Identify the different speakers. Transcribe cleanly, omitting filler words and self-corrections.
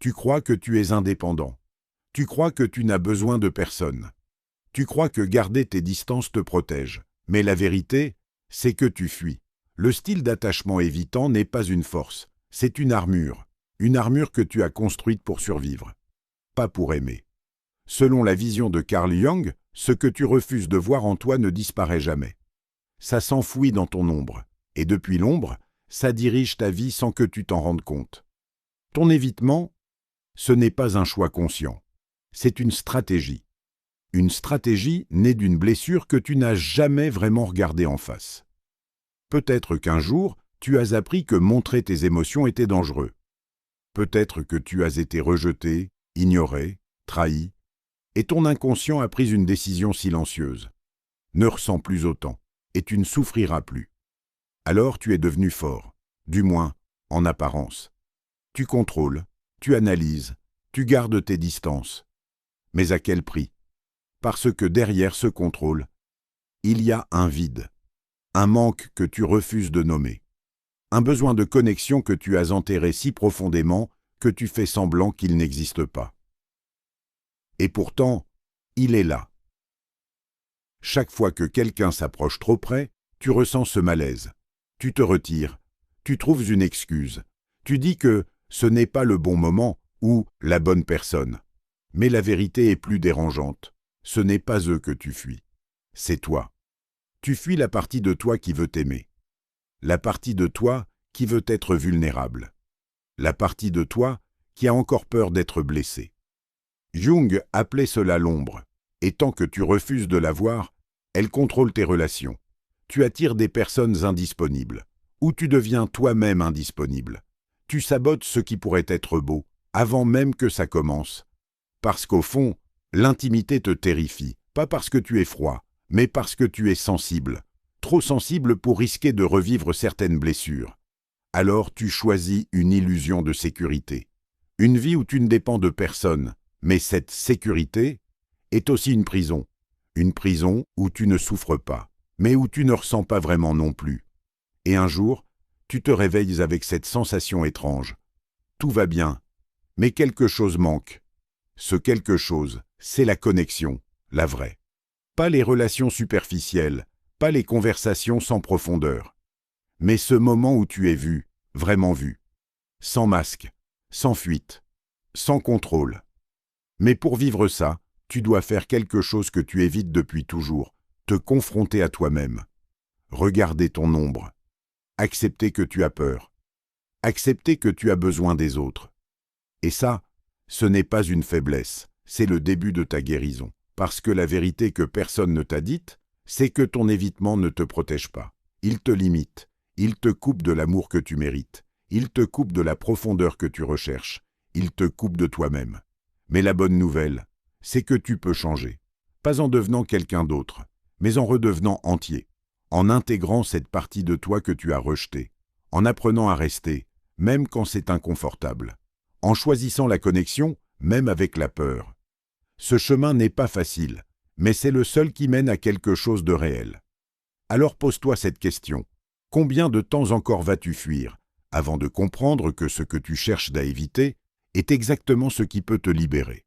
Speaker 1: Tu crois que tu es indépendant. Tu crois que tu n'as besoin de personne. Tu crois que garder tes distances te protège. Mais la vérité, c'est que tu fuis. Le style d'attachement évitant n'est pas une force, c'est une armure que tu as construite pour survivre, pas pour aimer. Selon la vision de Carl Jung, ce que tu refuses de voir en toi ne disparaît jamais. Ça s'enfouit dans ton ombre, et depuis l'ombre, ça dirige ta vie sans que tu t'en rendes compte. Ton évitement, ce n'est pas un choix conscient, c'est une stratégie. Une stratégie née d'une blessure que tu n'as jamais vraiment regardée en face. Peut-être qu'un jour, tu as appris que montrer tes émotions était dangereux. Peut-être que tu as été rejeté, ignoré, trahi, et ton inconscient a pris une décision silencieuse. Ne ressens plus autant, et tu ne souffriras plus. Alors tu es devenu fort, du moins en apparence. Tu contrôles, tu analyses, tu gardes tes distances. Mais à quel prix? Parce que derrière ce contrôle, il y a un vide, un manque que tu refuses de nommer, un besoin de connexion que tu as enterré si profondément que tu fais semblant qu'il n'existe pas. Et pourtant, il est là. Chaque fois que quelqu'un s'approche trop près, tu ressens ce malaise. Tu te retires, tu trouves une excuse, tu dis que ce n'est pas le bon moment ou la bonne personne. Mais la vérité est plus dérangeante. Ce n'est pas eux que tu fuis, c'est toi. Tu fuis la partie de toi qui veut t'aimer. La partie de toi qui veut être vulnérable. La partie de toi qui a encore peur d'être blessée. Jung appelait cela l'ombre, et tant que tu refuses de la voir, elle contrôle tes relations. Tu attires des personnes indisponibles, ou tu deviens toi-même indisponible. Tu sabotes ce qui pourrait être beau, avant même que ça commence. Parce qu'au fond, l'intimité te terrifie, pas parce que tu es froid, mais parce que tu es sensible, trop sensible pour risquer de revivre certaines blessures. Alors tu choisis une illusion de sécurité, une vie où tu ne dépends de personne, mais cette sécurité est aussi une prison où tu ne souffres pas, mais où tu ne ressens pas vraiment non plus. Et un jour, tu te réveilles avec cette sensation étrange. Tout va bien, mais quelque chose manque. Ce quelque chose, c'est la connexion, la vraie. Pas les relations superficielles, pas les conversations sans profondeur. Mais ce moment où tu es vu, vraiment vu. Sans masque, sans fuite, sans contrôle. Mais pour vivre ça, tu dois faire quelque chose que tu évites depuis toujours, te confronter à toi-même. Regarder ton ombre. Accepter que tu as peur. Accepter que tu as besoin des autres. Et ça, ce n'est pas une faiblesse, c'est le début de ta guérison. Parce que la vérité que personne ne t'a dite, c'est que ton évitement ne te protège pas. Il te limite, il te coupe de l'amour que tu mérites, il te coupe de la profondeur que tu recherches, il te coupe de toi-même. Mais la bonne nouvelle, c'est que tu peux changer. Pas en devenant quelqu'un d'autre, mais en redevenant entier, en intégrant cette partie de toi que tu as rejetée, en apprenant à rester, même quand c'est inconfortable, en choisissant la connexion, même avec la peur. Ce chemin n'est pas facile, mais c'est le seul qui mène à quelque chose de réel. Alors pose-toi cette question. Combien de temps encore vas-tu fuir, avant de comprendre que ce que tu cherches à éviter est exactement ce qui peut te libérer?